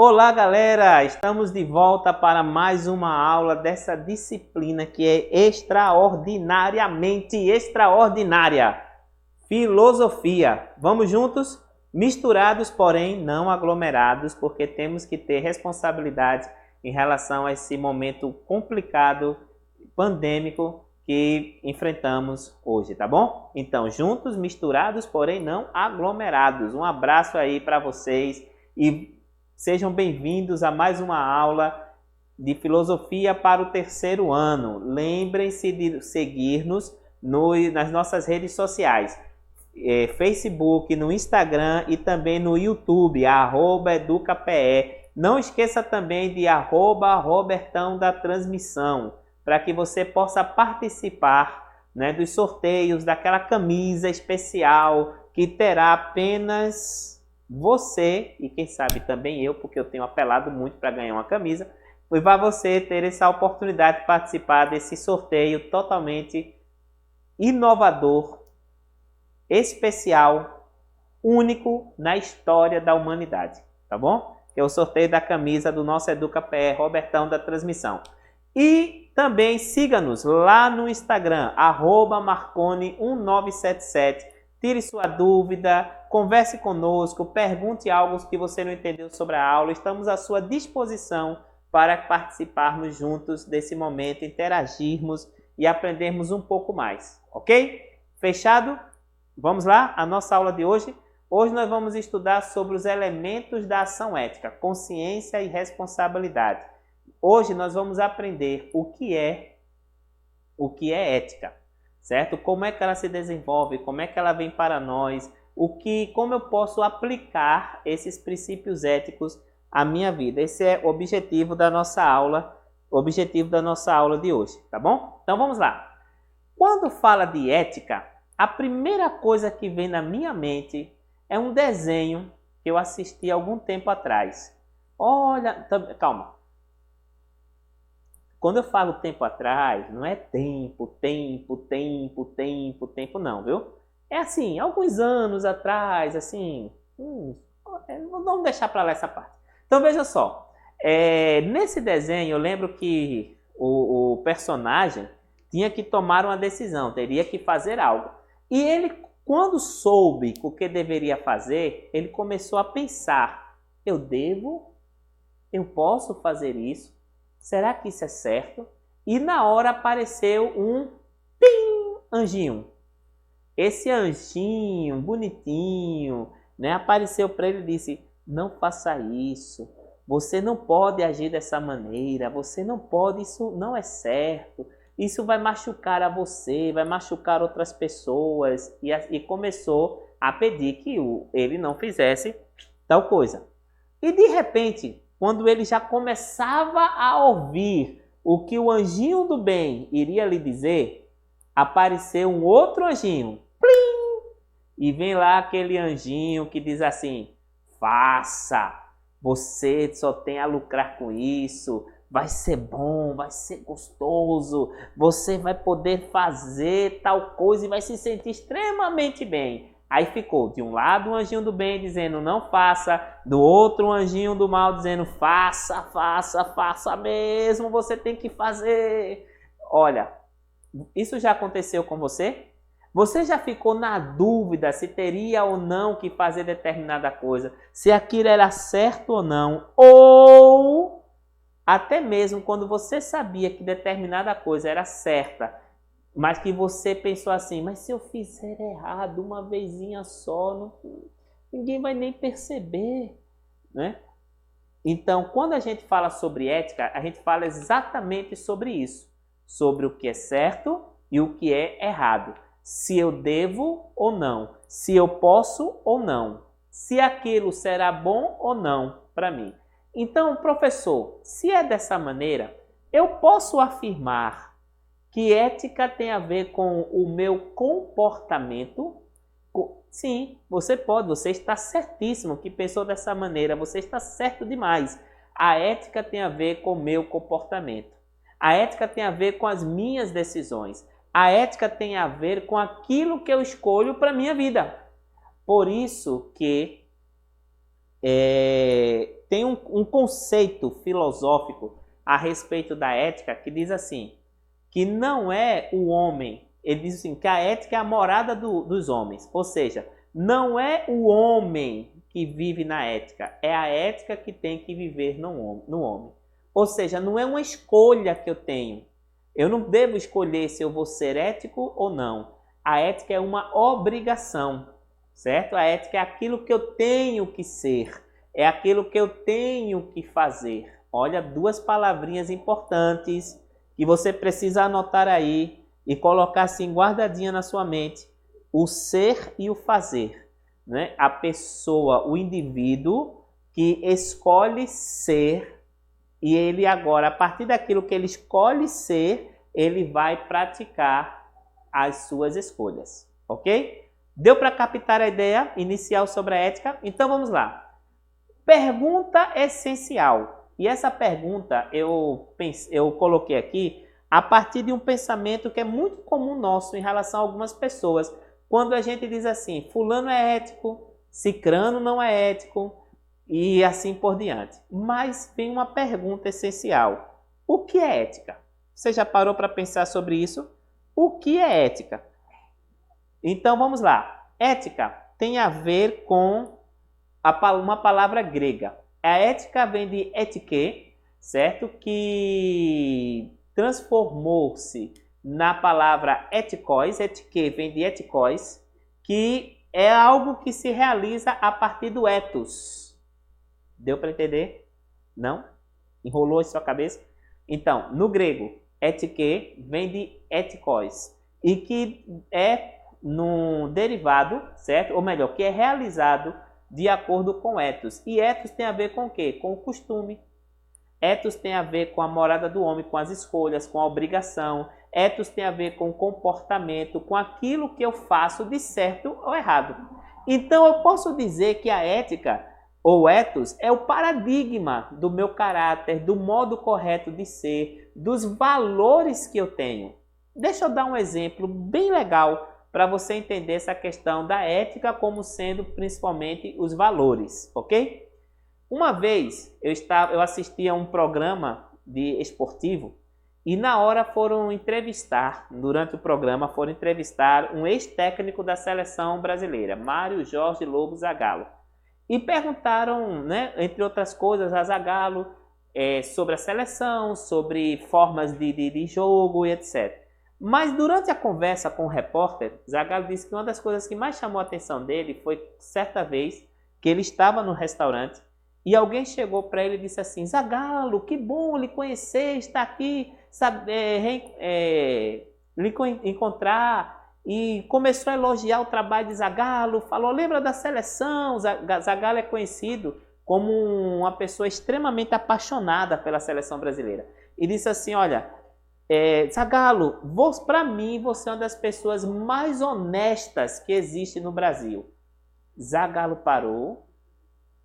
Olá, galera! Estamos de volta para mais uma aula dessa disciplina que é extraordinariamente extraordinária. Filosofia. Vamos juntos? Misturados, porém não aglomerados, porque temos que ter responsabilidade em relação a esse momento complicado, pandêmico que enfrentamos hoje, tá bom? Então, juntos, misturados, porém não aglomerados. Um abraço aí para vocês e sejam bem-vindos a mais uma aula de filosofia para o terceiro ano. Lembrem-se de seguir-nos nas nossas redes sociais, Facebook, no Instagram e também no YouTube, @educape. Não esqueça também de @Robertão da Transmissão, para que você possa participar, né, dos sorteios daquela camisa especial que terá apenas você, e quem sabe também eu, porque eu tenho apelado muito para ganhar uma camisa, e vai você ter essa oportunidade de participar desse sorteio totalmente inovador, especial, único na história da humanidade, tá bom? Que é o sorteio da camisa do nosso EducaPE, Robertão da Transmissão. E também siga-nos lá no Instagram, @Marconi1977. Tire sua dúvida, converse conosco, pergunte algo que você não entendeu sobre a aula. Estamos à sua disposição para participarmos juntos desse momento, interagirmos e aprendermos um pouco mais, ok? Fechado? Vamos lá, a nossa aula de hoje. Hoje nós vamos estudar sobre os elementos da ação ética, consciência e responsabilidade. Hoje nós vamos aprender o que é ética, certo? Como é que ela se desenvolve, como é que ela vem para nós, como eu posso aplicar esses princípios éticos à minha vida. Esse é o objetivo da nossa aula, de hoje, tá bom? Então vamos lá. Quando fala de ética, a primeira coisa que vem na minha mente é um desenho que eu assisti há algum tempo atrás. Olha, calma. Quando eu falo tempo atrás, não é tempo, não, viu? É assim, alguns anos atrás, assim, vamos deixar para lá essa parte. Então veja só, nesse desenho eu lembro que o personagem tinha que tomar uma decisão, teria que fazer algo. E ele, quando soube o que deveria fazer, ele começou a pensar, eu posso fazer isso? Será que isso é certo? E na hora apareceu um anjinho. Esse anjinho, bonitinho, né, apareceu para ele e disse, não faça isso. Você não pode agir dessa maneira. Você não pode, isso não é certo. Isso vai machucar a você, vai machucar outras pessoas. E começou a pedir que ele não fizesse tal coisa. E de repente, quando ele já começava a ouvir o que o anjinho do bem iria lhe dizer, apareceu um outro anjinho. Plim! E vem lá aquele anjinho que diz assim, faça, você só tem a lucrar com isso, vai ser bom, vai ser gostoso, você vai poder fazer tal coisa e vai se sentir extremamente bem. Aí ficou de um lado o anjinho do bem dizendo não faça, do outro o anjinho do mal dizendo faça, faça, faça mesmo, você tem que fazer. Olha, isso já aconteceu com você? Você já ficou na dúvida se teria ou não que fazer determinada coisa, se aquilo era certo ou não, ou até mesmo quando você sabia que determinada coisa era certa, mas que você pensou assim, mas se eu fizer errado uma vezinha só, ninguém vai nem perceber, né? Então, quando a gente fala sobre ética, a gente fala exatamente sobre isso, sobre o que é certo e o que é errado, se eu devo ou não, se eu posso ou não, se aquilo será bom ou não para mim. Então, professor, se é dessa maneira, eu posso afirmar que ética tem a ver com o meu comportamento? Sim, você pode, você está certíssimo que pensou dessa maneira, você está certo demais. A ética tem a ver com o meu comportamento. A ética tem a ver com as minhas decisões. A ética tem a ver com aquilo que eu escolho para a minha vida. Por isso que tem um conceito filosófico a respeito da ética que diz assim, que não é o homem, ele diz assim, que a ética é a morada dos homens, ou seja, não é o homem que vive na ética, é a ética que tem que viver no homem. Ou seja, não é uma escolha que eu tenho. Eu não devo escolher se eu vou ser ético ou não. A ética é uma obrigação, certo? A ética é aquilo que eu tenho que ser, é aquilo que eu tenho que fazer. Olha, duas palavrinhas importantes que você precisa anotar aí e colocar assim guardadinha na sua mente. O ser e o fazer, né? A pessoa, o indivíduo que escolhe ser e ele agora, a partir daquilo que ele escolhe ser, ele vai praticar as suas escolhas, ok? Deu para captar a ideia inicial sobre a ética? Então vamos lá. Pergunta essencial. E essa pergunta eu coloquei aqui a partir de um pensamento que é muito comum nosso em relação a algumas pessoas. Quando a gente diz assim, fulano é ético, cicrano não é ético, e assim por diante. Mas vem uma pergunta essencial. O que é ética? Você já parou para pensar sobre isso? O que é ética? Então vamos lá. Ética tem a ver com uma palavra grega. A ética vem de etike, certo? Que transformou-se na palavra etikos. Etike vem de etikos, que é algo que se realiza a partir do ethos. Deu para entender? Não? Enrolou em sua cabeça? Então, no grego, etike vem de etikos e que é num derivado, certo? Ou melhor, que é realizado de acordo com ethos. E ethos tem a ver com o quê? Com o costume. Ethos tem a ver com a morada do homem, com as escolhas, com a obrigação. Ethos tem a ver com o comportamento, com aquilo que eu faço de certo ou errado. Então, eu posso dizer que a ética ou ethos é o paradigma do meu caráter, do modo correto de ser, dos valores que eu tenho. Deixa eu dar um exemplo bem legal para você entender essa questão da ética como sendo principalmente os valores, ok? Uma vez eu assisti a um programa de esportivo e na hora durante o programa foram entrevistar um ex-técnico da seleção brasileira, Mário Jorge Lobo Zagallo. E perguntaram, né, entre outras coisas, a Zagallo sobre a seleção, sobre formas de jogo e etc. Mas durante a conversa com o repórter, Zagallo disse que uma das coisas que mais chamou a atenção dele foi certa vez que ele estava no restaurante e alguém chegou para ele e disse assim: Zagallo, que bom lhe conhecer, estar aqui, lhe encontrar. E começou a elogiar o trabalho de Zagallo, falou, lembra da seleção? Zagallo é conhecido como uma pessoa extremamente apaixonada pela seleção brasileira. E disse assim, olha, Zagallo, para mim você é uma das pessoas mais honestas que existe no Brasil. Zagallo parou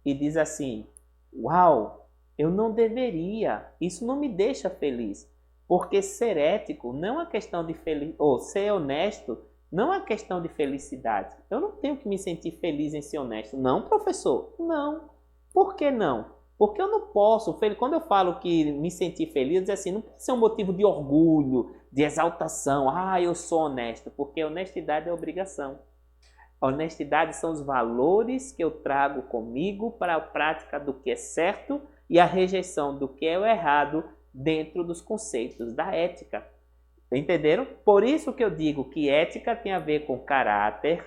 e diz assim, uau, eu não deveria, isso não me deixa feliz. Porque ser ético não é uma questão de ou ser honesto não é uma questão de felicidade. Eu não tenho que me sentir feliz em ser honesto. Não, professor? Não. Por que não? Porque eu não posso. Quando eu falo que me sentir feliz, dizer assim, não pode ser um motivo de orgulho, de exaltação. Ah, eu sou honesto. Porque honestidade é obrigação. A honestidade são os valores que eu trago comigo para a prática do que é certo e a rejeição do que é o errado dentro dos conceitos da ética. Entenderam? Por isso que eu digo que ética tem a ver com caráter,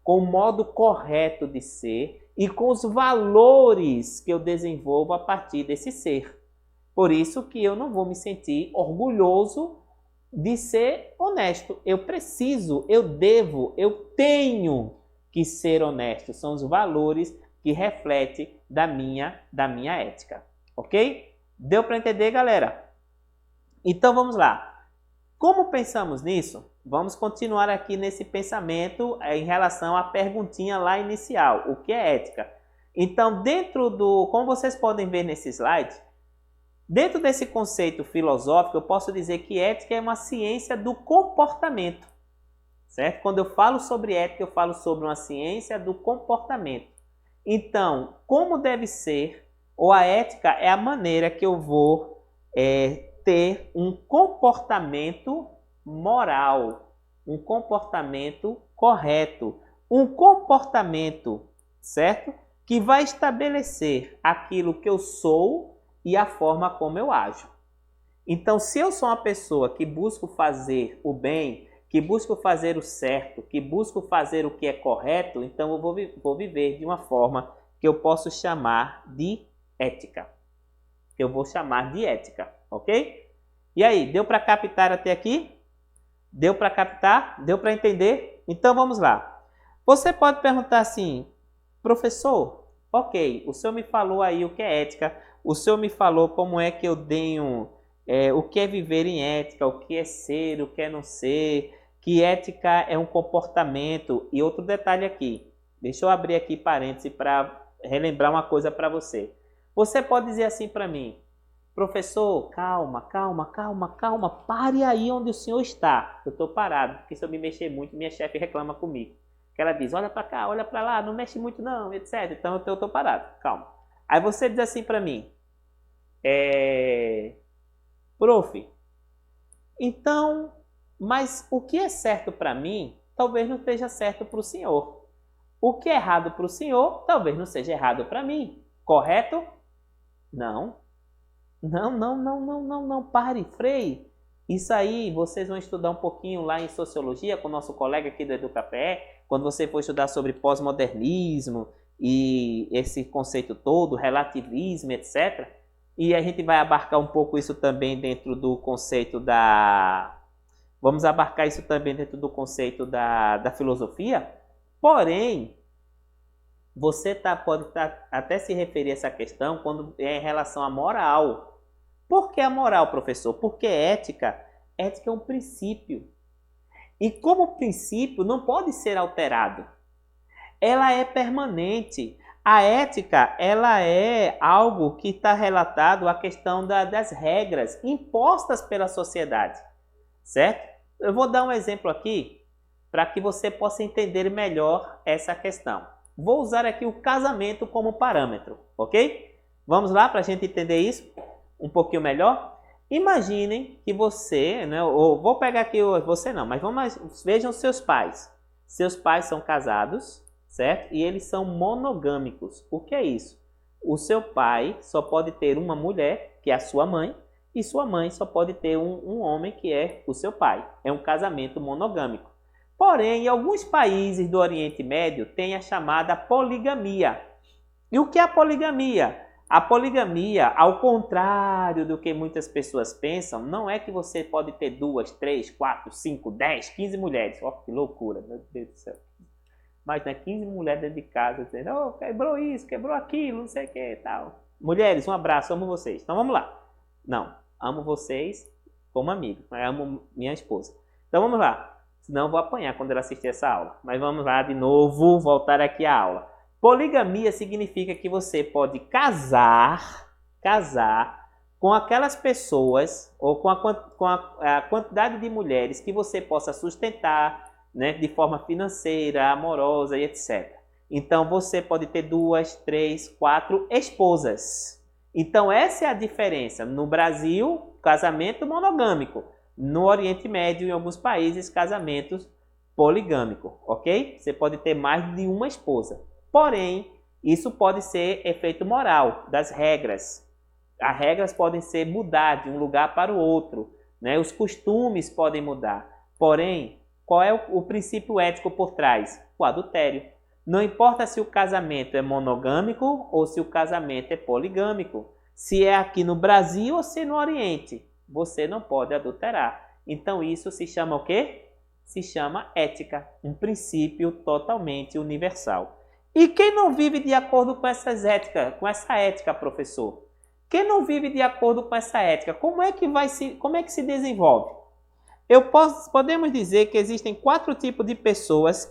com o modo correto de ser e com os valores que eu desenvolvo a partir desse ser. Por isso que eu não vou me sentir orgulhoso de ser honesto. Eu preciso, eu devo, eu tenho que ser honesto. São os valores que refletem da minha ética. Ok? Deu para entender, galera? Então vamos lá. Como pensamos nisso? Vamos continuar aqui nesse pensamento em relação à perguntinha lá inicial. O que é ética? Então, como vocês podem ver nesse slide, dentro desse conceito filosófico, eu posso dizer que ética é uma ciência do comportamento. Certo? Quando eu falo sobre ética, eu falo sobre uma ciência do comportamento. Então, como deve ser, ou a ética é a maneira que eu vou ter um comportamento moral, um comportamento correto, um comportamento, certo? Que vai estabelecer aquilo que eu sou e a forma como eu ajo. Então, se eu sou uma pessoa que busco fazer o bem, que busco fazer o certo, que busco fazer o que é correto, então eu vou viver de uma forma que eu posso chamar de ética. Eu vou chamar de ética, ok? E aí, deu para captar até aqui? Deu para captar? Deu para entender? Então vamos lá. Você pode perguntar assim, professor, ok, o senhor me falou aí o que é ética, o senhor me falou como é que eu tenho, o que é viver em ética, o que é ser, o que é não ser, que ética é um comportamento. E outro detalhe aqui, deixa eu abrir aqui parênteses para relembrar uma coisa para você. Você pode dizer assim para mim, professor, calma, calma, calma, calma, pare aí onde o senhor está. Eu estou parado, porque se eu me mexer muito, minha chefe reclama comigo. Que ela diz, olha para cá, olha para lá, não mexe muito não, etc. Então eu estou parado, calma. Aí você diz assim para mim, prof, então, mas o que é certo para mim, talvez não esteja certo para o senhor. O que é errado para o senhor, talvez não seja errado para mim. Correto? Não. Não, pare, freie. Isso aí vocês vão estudar um pouquinho lá em Sociologia com o nosso colega aqui do EducaPE, quando você for estudar sobre pós-modernismo e esse conceito todo, relativismo, etc. E a gente vai abarcar um pouco isso também dentro do conceito da... Vamos abarcar isso também dentro do conceito da filosofia. Porém, você pode até se referir a essa questão quando é em relação à moral. Por que a moral, professor? Porque ética é um princípio. E como princípio não pode ser alterado. Ela é permanente. A ética, ela é algo que está relatado à questão das regras impostas pela sociedade. Certo? Eu vou dar um exemplo aqui para que você possa entender melhor essa questão. Vou usar aqui o casamento como parâmetro, ok? Vamos lá para a gente entender isso um pouquinho melhor? Imaginem que você, né, ou vou pegar aqui você não, mas vejam seus pais. Seus pais são casados, certo? E eles são monogâmicos. O que é isso? O seu pai só pode ter uma mulher, que é a sua mãe, e sua mãe só pode ter um homem, que é o seu pai. É um casamento monogâmico. Porém, em alguns países do Oriente Médio tem a chamada poligamia. E o que é a poligamia? A poligamia, ao contrário do que muitas pessoas pensam, não é que você pode ter 2, 3, 4, 5, 10, 15 mulheres. Ó, que loucura, meu Deus do céu. Mas não é 15 mulheres dentro de casa dizendo, oh, quebrou isso, quebrou aquilo, não sei o que e tal. Mulheres, um abraço, amo vocês. Então vamos lá. Não, amo vocês como amigo, mas amo minha esposa. Então vamos lá. Senão eu vou apanhar quando ela assistir essa aula. Mas vamos lá de novo, voltar aqui à aula. Poligamia significa que você pode casar com aquelas pessoas ou com a quantidade de mulheres que você possa sustentar, né, de forma financeira, amorosa e etc. Então você pode ter 2, 3, 4 esposas. Então essa é a diferença. No Brasil, casamento monogâmico. No Oriente Médio, em alguns países, casamentos poligâmicos, ok? Você pode ter mais de uma esposa. Porém, isso pode ser efeito moral das regras. As regras podem ser mudar de um lugar para o outro, né? Os costumes podem mudar. Porém, qual é o princípio ético por trás? O adultério. Não importa se o casamento é monogâmico ou se o casamento é poligâmico. Se é aqui no Brasil ou se no Oriente, você não pode adulterar. Então isso se chama o quê? Se chama ética, um princípio totalmente universal. E quem não vive de acordo com essa ética, professor? Quem não vive de acordo com essa ética, como é que se desenvolve? Podemos dizer que existem 4 tipos de pessoas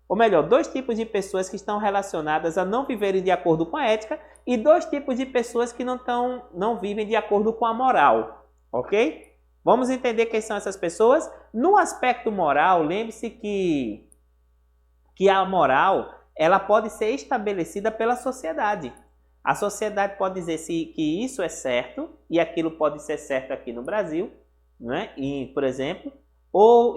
ou melhor, 2 tipos de pessoas que estão relacionadas a não viverem de acordo com a ética e 2 tipos de pessoas que não vivem de acordo com a moral, ok? Vamos entender quem são essas pessoas? No aspecto moral, lembre-se que a moral ela pode ser estabelecida pela sociedade. A sociedade pode dizer que isso é certo e aquilo pode ser certo aqui no Brasil, né? E, por exemplo,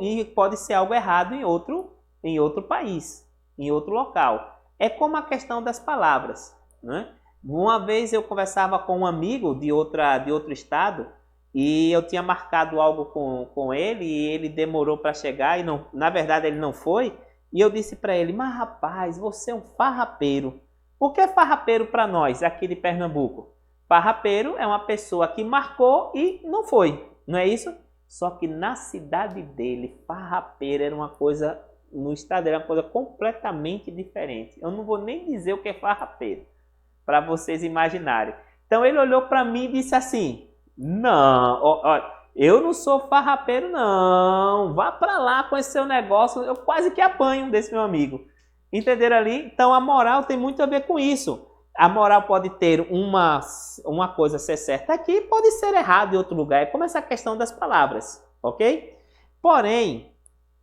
e pode ser algo errado em outro país, em outro local. É como a questão das palavras, né? Uma vez eu conversava com um amigo de outro estado e eu tinha marcado algo com ele e ele demorou para chegar e não, na verdade ele não foi. E eu disse para ele: mas rapaz, você é um farrapeiro. O que é farrapeiro para nós aqui de Pernambuco? Farrapeiro é uma pessoa que marcou e não foi, não é isso? Só que na cidade dele, farrapeiro era uma coisa, no estado era uma coisa completamente diferente. Eu não vou nem dizer o que é farrapeiro, para vocês imaginarem. Então ele olhou para mim e disse assim: não, ó, eu não sou farrapeiro não, vá para lá com esse seu negócio. Eu quase que apanho desse meu amigo. Entenderam ali? Então a moral tem muito a ver com isso. A moral pode ter uma coisa ser certa aqui, pode ser errada em outro lugar. É como essa questão das palavras, ok? Porém,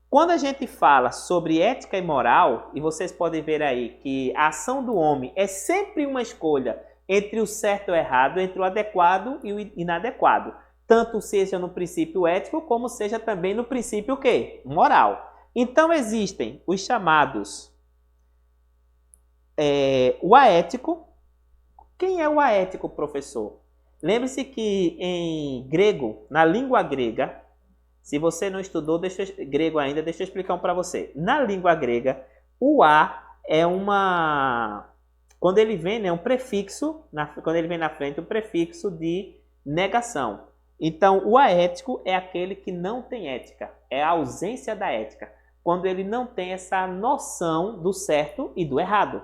quando a gente fala sobre ética e moral, e vocês podem ver aí que a ação do homem é sempre uma escolha entre o certo e o errado, entre o adequado e o inadequado. Tanto seja no princípio ético, como seja também no princípio o quê? Moral. Então existem os chamados o aético. Quem é o aético, professor? Lembre-se que em grego, na língua grega, se você não estudou grego ainda, deixa eu explicar para você. Na língua grega, o a é quando ele vem, né, um prefixo, quando ele vem na frente, um prefixo de negação. Então, o aético é aquele que não tem ética, é a ausência da ética, quando ele não tem essa noção do certo e do errado.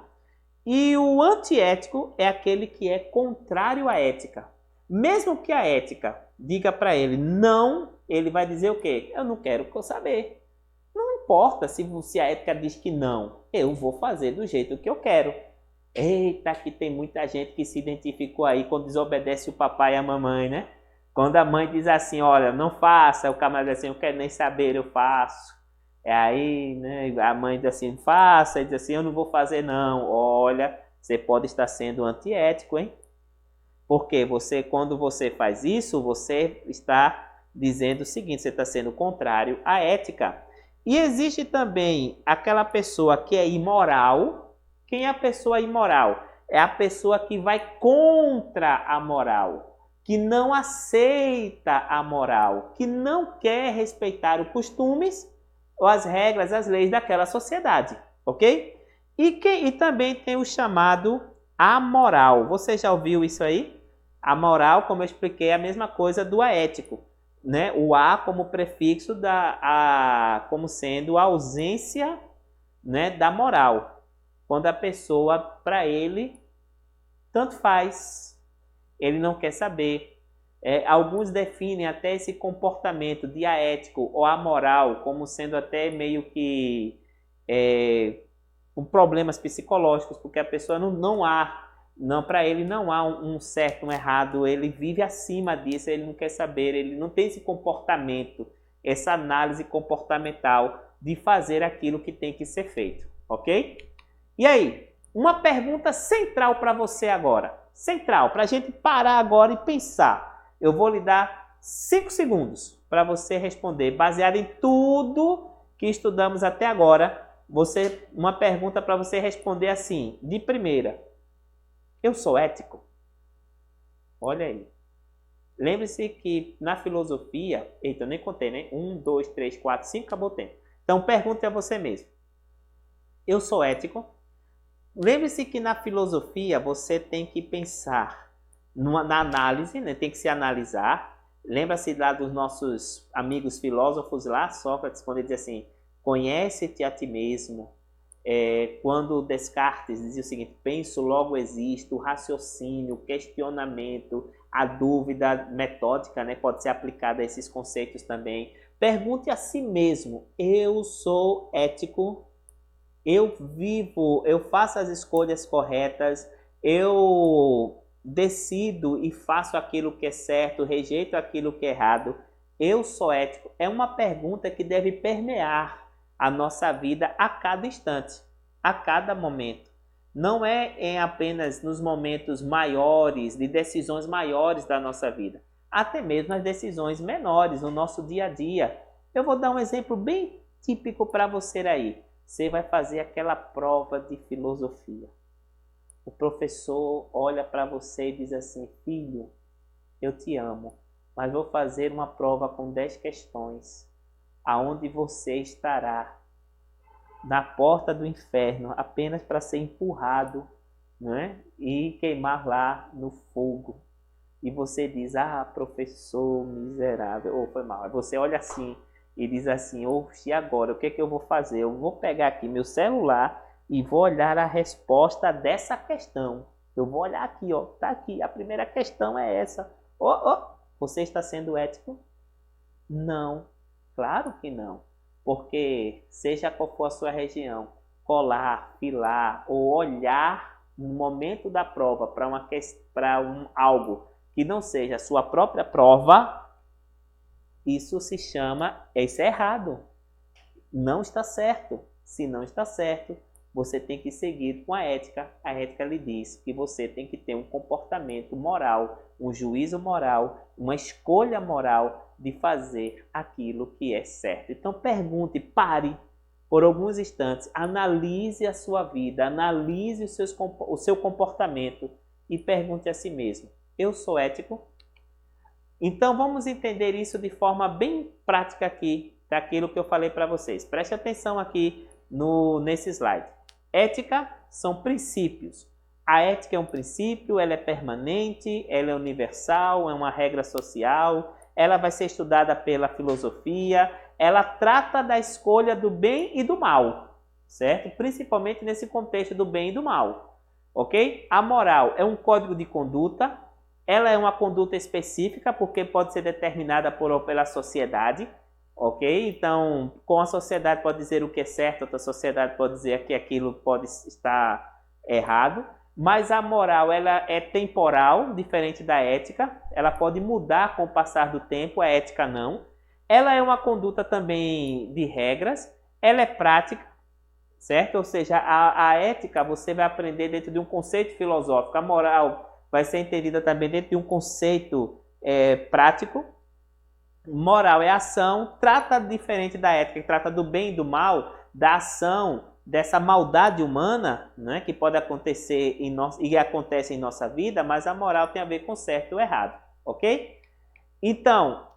E o antiético é aquele que é contrário à ética. Mesmo que a ética diga para ele não, ele vai dizer o quê? Eu não quero saber. Não importa se a ética diz que não, eu vou fazer do jeito que eu quero. Eita, que tem muita gente que se identificou aí quando desobedece o papai e a mamãe, né? Quando a mãe diz assim, olha, não faça, o camarada diz assim, eu quero nem saber, eu faço. Aí, né, a mãe diz assim, faça, e diz assim, eu não vou fazer não. Olha, você pode estar sendo antiético, hein? Porque quando você faz isso, você está dizendo o seguinte, você está sendo contrário à ética. E existe também aquela pessoa que é imoral. Quem é a pessoa imoral? É a pessoa que vai contra a moral, que não aceita a moral, que não quer respeitar os costumes ou as regras, as leis daquela sociedade, ok? E também tem o chamado amoral. Você já ouviu isso aí? A moral, como eu expliquei, é a mesma coisa do aético, né? O a como prefixo como sendo a ausência, né, da moral. Quando a pessoa, para ele, tanto faz, ele não quer saber. Alguns definem até esse comportamento de aético ou amoral como sendo até meio que com problemas psicológicos, porque a pessoa para ele não há um certo, um errado, ele vive acima disso, ele não quer saber, ele não tem esse comportamento, essa análise comportamental de fazer aquilo que tem que ser feito, ok? E aí, uma pergunta central para você agora, central, para a gente parar agora e pensar. Eu vou lhe dar 5 segundos para você responder, baseado em tudo que estudamos até agora. Uma pergunta para você responder assim, de primeira. Eu sou ético? Olha aí. Lembre-se que na filosofia... Eita, eu nem contei, né? 1, 2, 3, 4, 5, acabou o tempo. Então, pergunte a você mesmo. Eu sou ético? Lembre-se que na filosofia você tem que pensar na análise, né? Tem que se analisar. Lembra-se lá dos nossos amigos filósofos lá, Sócrates, quando ele diz assim, conhece-te a ti mesmo. Quando Descartes dizia o seguinte, penso, logo existo, o raciocínio, o questionamento, a dúvida metódica, né, pode ser aplicada a esses conceitos também. Pergunte a si mesmo, eu sou ético? Eu vivo, eu faço as escolhas corretas, eu decido e faço aquilo que é certo, rejeito aquilo que é errado. Eu sou ético? É uma pergunta que deve permear a nossa vida a cada instante. a cada momento. Não é apenas nos momentos maiores, de decisões maiores da nossa vida, até mesmo as decisões menores, no nosso dia a dia. Eu vou dar um exemplo bem típico para você aí. Você vai fazer aquela prova de filosofia. O professor olha para você e diz assim: filho, eu te amo, mas vou fazer uma prova com 10 questões, aonde você estará na porta do inferno apenas para ser empurrado, né? E queimar lá no fogo. E você diz: ah, professor miserável, ou foi mal. Você olha assim e diz assim: oxe, e agora? O que é que eu vou fazer? Eu vou pegar aqui meu celular e vou olhar a resposta dessa questão. Eu vou olhar aqui, ó, tá aqui, a primeira questão é essa. Você está sendo ético? Não, claro que não. Porque seja qual for a sua região, colar, filar ou olhar no momento da prova para algo que não seja a sua própria prova, isso se chama, isso é errado. Não está certo. Se não está certo, você tem que seguir com a ética. A ética lhe diz que você tem que ter um comportamento moral, um juízo moral, uma escolha moral de fazer aquilo que é certo. Então pergunte, pare por alguns instantes, analise a sua vida, analise o seu comportamento e pergunte a si mesmo: eu sou ético? Então vamos entender isso de forma bem prática aqui, daquilo que eu falei para vocês. Preste atenção aqui nesse slide. Ética são princípios. A ética é um princípio, ela é permanente, ela é universal, é uma regra social, ela vai ser estudada pela filosofia, ela trata da escolha do bem e do mal, certo? Principalmente nesse contexto do bem e do mal, ok? A moral é um código de conduta, ela é uma conduta específica porque pode ser determinada pela sociedade, ok? Então, com a sociedade pode dizer o que é certo, outra sociedade pode dizer que aquilo pode estar errado. Mas a moral, ela é temporal, diferente da ética. Ela pode mudar com o passar do tempo, a ética não. Ela é uma conduta também de regras. Ela é prática, certo? Ou seja, a ética você vai aprender dentro de um conceito filosófico. A moral vai ser entendida também dentro de um conceito prático. Moral é ação, trata diferente da ética, que trata do bem e do mal, da ação, dessa maldade humana, né, que pode acontecer e acontece em nossa vida, mas a moral tem a ver com certo ou errado, ok? Então,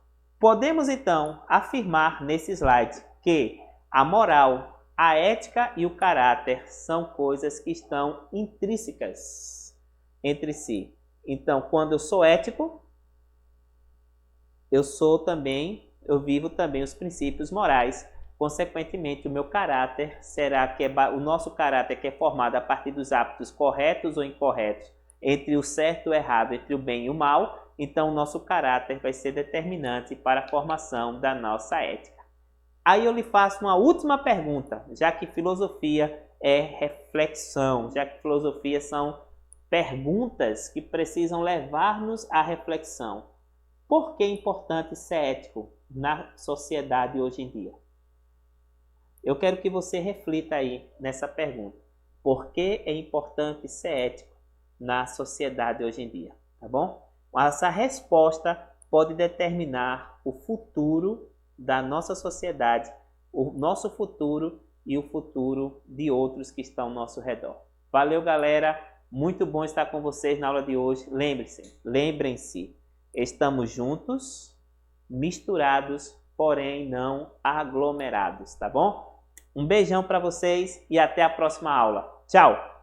podemos então afirmar nesse slide que a moral, a ética e o caráter são coisas que estão intrínsecas entre si. Então, quando eu sou ético, eu vivo também os princípios morais. Consequentemente, o meu caráter o nosso caráter que é formado a partir dos hábitos corretos ou incorretos, entre o certo e o errado, entre o bem e o mal. Então, o nosso caráter vai ser determinante para a formação da nossa ética. Aí eu lhe faço uma última pergunta, já que filosofia é reflexão, já que filosofia são perguntas que precisam levar-nos à reflexão. Por que é importante ser ético na sociedade hoje em dia? Eu quero que você reflita aí nessa pergunta. Por que é importante ser ético na sociedade hoje em dia? Tá bom? Essa resposta pode determinar o futuro da nossa sociedade, o nosso futuro e o futuro de outros que estão ao nosso redor. Valeu, galera! Muito bom estar com vocês na aula de hoje. Lembrem-se, estamos juntos, misturados, porém não aglomerados, tá bom? Um beijão para vocês e até a próxima aula. Tchau!